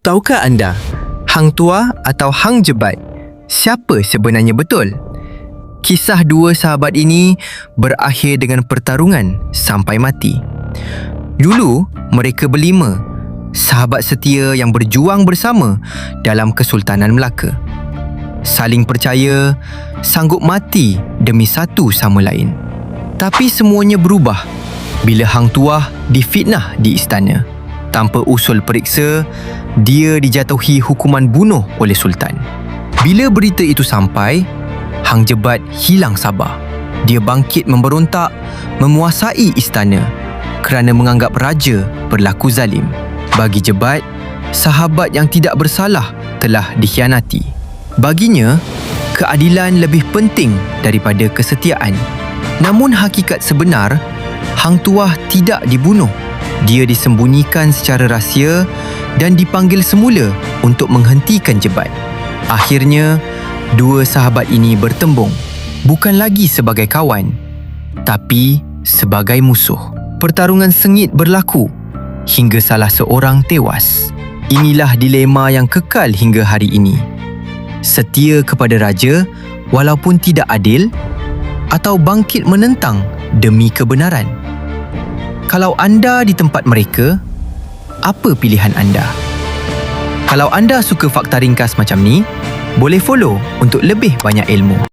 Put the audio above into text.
Tahukah anda, Hang Tuah atau Hang Jebat, siapa sebenarnya betul? Kisah dua sahabat ini berakhir dengan pertarungan sampai mati. Dulu, mereka berlima, sahabat setia yang berjuang bersama dalam Kesultanan Melaka. Saling percaya, sanggup mati demi satu sama lain. Tapi semuanya berubah bila Hang Tuah difitnah di istana. Tanpa usul periksa, dia dijatuhi hukuman bunuh oleh Sultan. Bila berita itu sampai, Hang Jebat hilang sabar. Dia bangkit memberontak, menguasai istana kerana menganggap raja berlaku zalim. Bagi Jebat, sahabat yang tidak bersalah telah dikhianati. Baginya, keadilan lebih penting daripada kesetiaan. Namun hakikat sebenar, Hang Tuah tidak dibunuh. Dia disembunyikan secara rahsia dan dipanggil semula untuk menghentikan Jebat. Akhirnya, dua sahabat ini bertembung, bukan lagi sebagai kawan, tapi sebagai musuh. Pertarungan sengit berlaku hingga salah seorang tewas. Inilah dilema yang kekal hingga hari ini. Setia kepada raja walaupun tidak adil, atau bangkit menentang demi kebenaran? Kalau anda di tempat mereka, apa pilihan anda? Kalau anda suka fakta ringkas macam ni, boleh follow untuk lebih banyak ilmu.